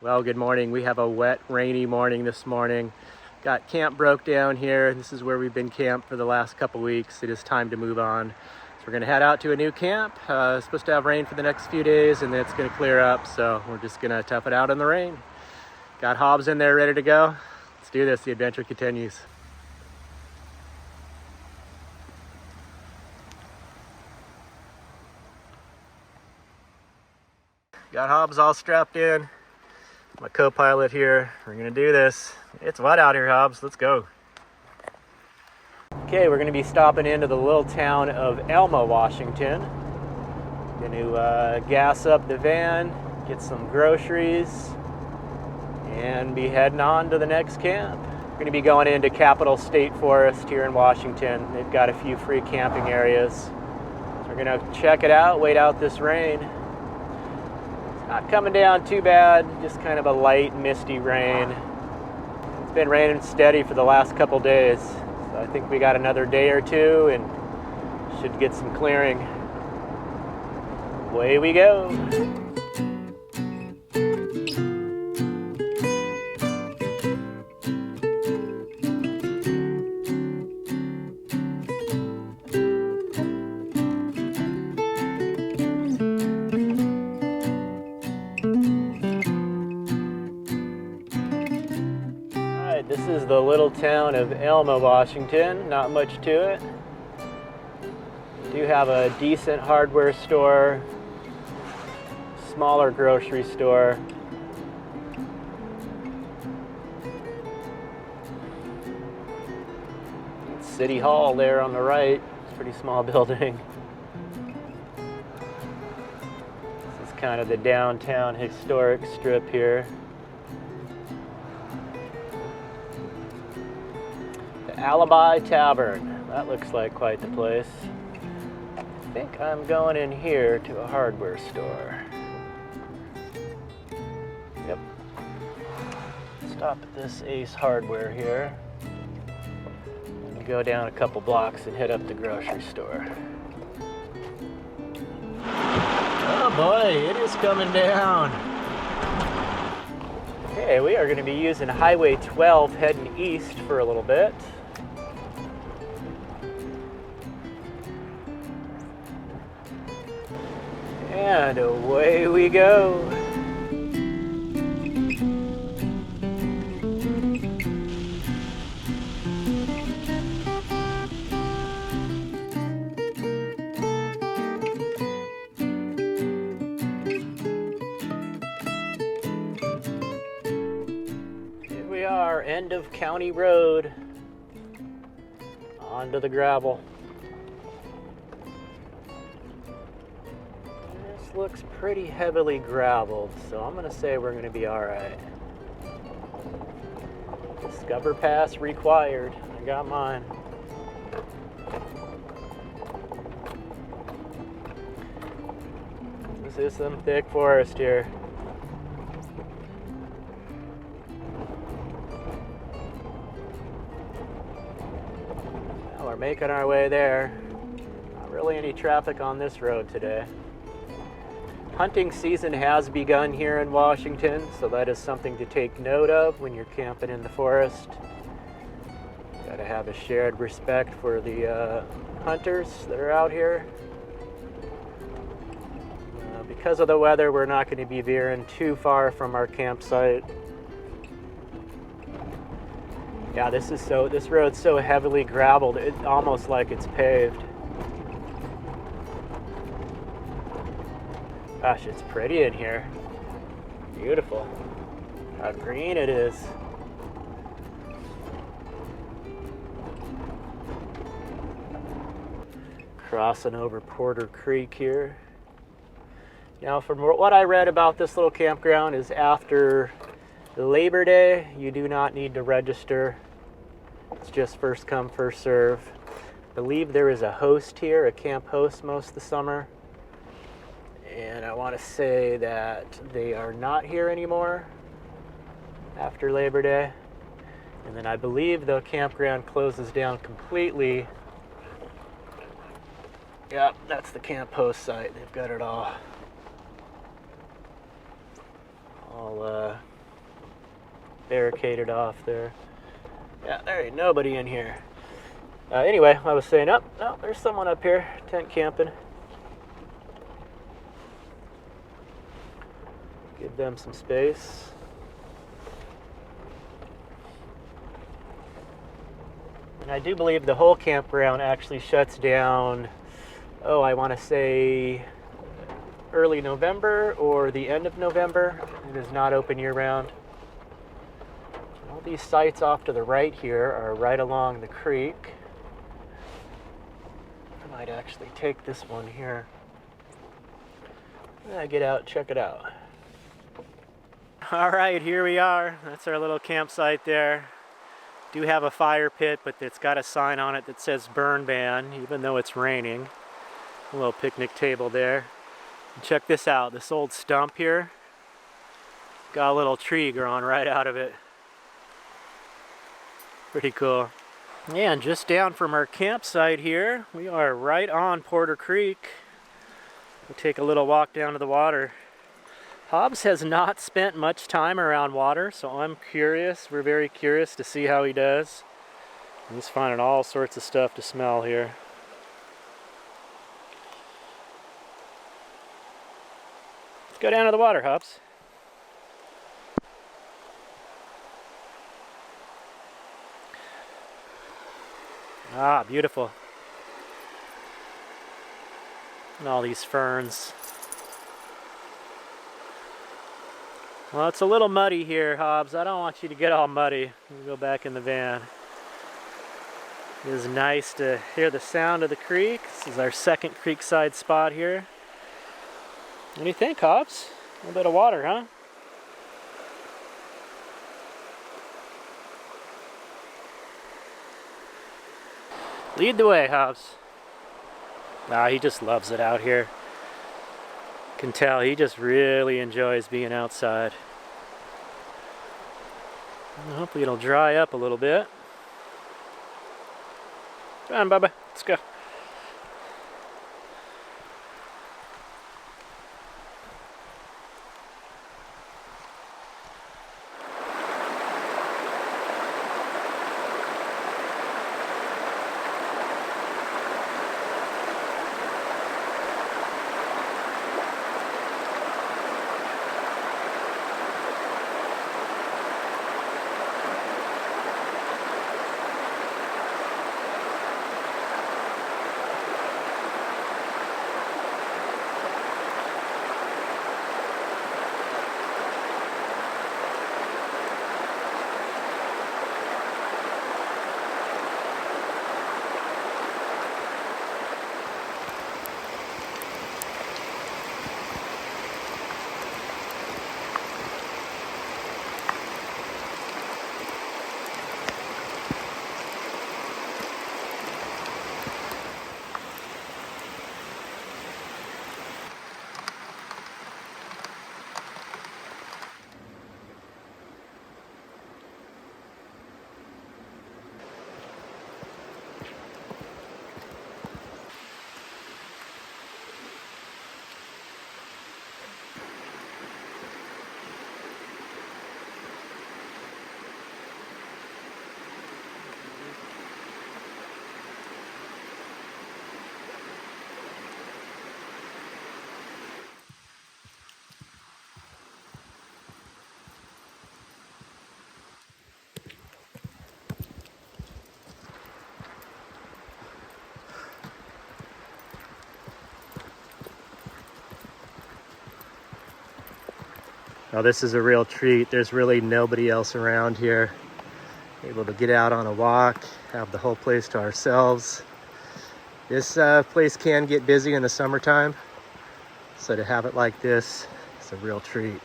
Well, good morning. We have a wet, rainy morning this morning. Got camp broke down here. This is where we've been camped for the last couple weeks. It is time to move on. So we're gonna head out to a new camp. It's supposed to have rain for the next few days and then it's gonna clear up. So we're just gonna tough it out in the rain. Got Hobbes in there ready to go. Let's do this, the adventure continues. Got Hobbes all strapped in. My co-pilot here. We're gonna do this. It's wet out here, Hobbes. Let's go. Okay, we're gonna be stopping into the little town of Elma, Washington. Gonna gas up the van, get some groceries, and be heading on to the next camp. We're gonna be going into Capitol State Forest here in Washington. They've got a few free camping areas. So we're gonna check it out, wait out this rain. Not coming down too bad, just kind of a light, misty rain. It's been raining steady for the last couple days, so I think we got another day or two and should get some clearing. Away we go. This is the little town of Elma, Washington. Not much to it. We do have a decent hardware store, smaller grocery store. City Hall there on the right. It's a pretty small building. This is kind of the downtown historic strip here. Alibi Tavern. That looks like quite the place. I think I'm going in here to a hardware store. Yep. Stop at this Ace Hardware here. And go down a couple blocks and hit up the grocery store. Oh boy, it is coming down. Okay, we are going to be using Highway 12 heading east for a little bit. And away we go. Here we are, end of County Road. Onto the gravel. Looks pretty heavily graveled, so I'm gonna say we're gonna be all right. Discover pass required. I got mine. This is some thick forest here. Well, we're making our way there. Not really any traffic on this road today. Hunting season has begun here in Washington, so that is something to take note of when you're camping in the forest. Gotta have a shared respect for the hunters that are out here. Because of the weather, we're not going to be veering too far from our campsite. Yeah, this road's so heavily graveled, it's almost like it's paved. Gosh, it's pretty in here. Beautiful. How green it is. Crossing over Porter Creek here. Now, from what I read about this little campground is after Labor Day, you do not need to register. It's just first come, first serve. I believe there is a host here, a camp host most of the summer. And I want to say that they are not here anymore after Labor Day. And then I believe the campground closes down completely. Yep, that's the camp host site. They've got it all barricaded off there. Yeah, there ain't nobody in here. Anyway, I was saying, oh, no, there's someone up here, tent camping. Give them some space. And I do believe the whole campground actually shuts down, oh, I want to say early November or the end of November. It is not open year-round. All these sites off to the right here are right along the creek. I might actually take this one here. Get out, check it out. All right, here we are. That's our little campsite there. Do have a fire pit, but it's got a sign on it that says burn ban, even though it's raining. A little picnic table there. And check this out, this old stump here. Got a little tree growing right out of it. Pretty cool. Yeah, and just down from our campsite here, we are right on Porter Creek. We'll take a little walk down to the water. Hobbes has not spent much time around water, so I'm curious. We're very curious to see how he does. He's finding all sorts of stuff to smell here. Let's go down to the water, Hobbes. Ah, beautiful. And all these ferns. Well, it's a little muddy here, Hobbes. I don't want you to get all muddy. We'll go back in the van. It is nice to hear the sound of the creek. This is our second creekside spot here. What do you think, Hobbes? A little bit of water, huh? Lead the way, Hobbes. Ah, he just loves it out here. Can tell he just really enjoys being outside. And hopefully it'll dry up a little bit. Come on, Bubba, let's go. Oh, this is a real treat. There's really nobody else around here. Able to get out on a walk, have the whole place to ourselves. This place can get busy in the summertime, so to have it like this, it's a real treat.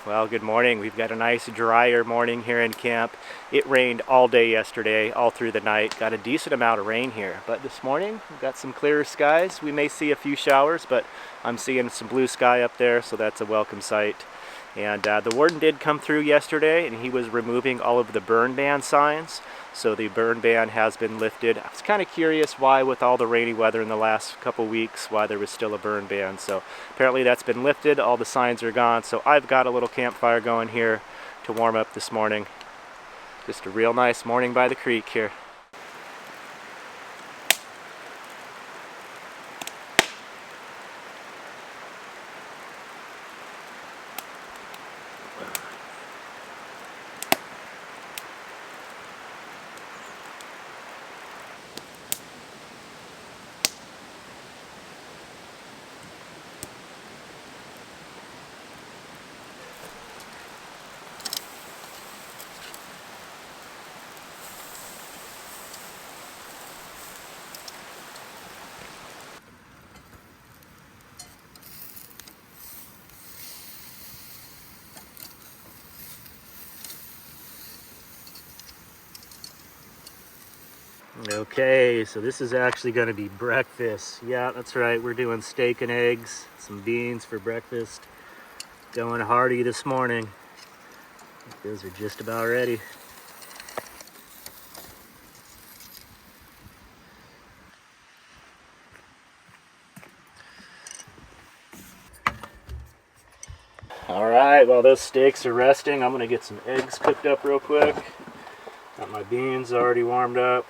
Well, good morning. We've got a nice drier morning here in camp. It rained all day yesterday, all through the night. Got a decent amount of rain here, but this morning we've got some clearer skies. We may see a few showers, but I'm seeing some blue sky up there, so that's a welcome sight. And the warden did come through yesterday, and he was removing all of the burn ban signs. So the burn ban has been lifted. I was kind of curious why, with all the rainy weather in the last couple weeks, why there was still a burn ban. So apparently that's been lifted. All the signs are gone. So I've got a little campfire going here to warm up this morning. Just a real nice morning by the creek here. Okay, so this is actually going to be breakfast. Yeah, that's right. We're doing steak and eggs, some beans for breakfast. Going hearty this morning. Those are just about ready. All right, while those steaks are resting, I'm going to get some eggs cooked up real quick. Got my beans already warmed up.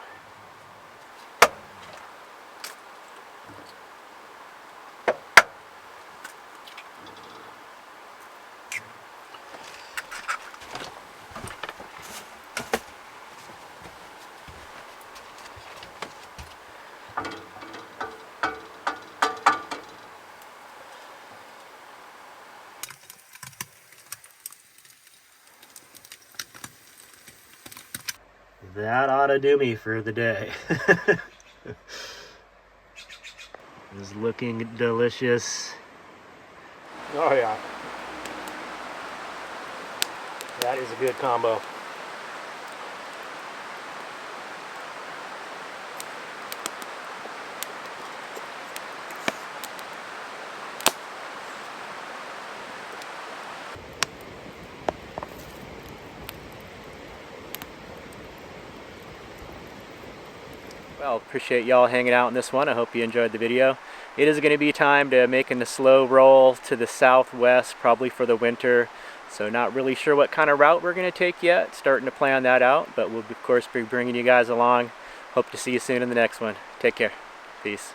That ought to do me for the day. It's looking delicious. Oh yeah. That is a good combo. Well, appreciate y'all hanging out in this one. I hope you enjoyed the video. It is going to be time to making a slow roll to the southwest, probably for the winter. So not really sure what kind of route we're going to take yet. Starting to plan that out, but we'll of course be bringing you guys along. Hope to see you soon in the next one. Take care. Peace.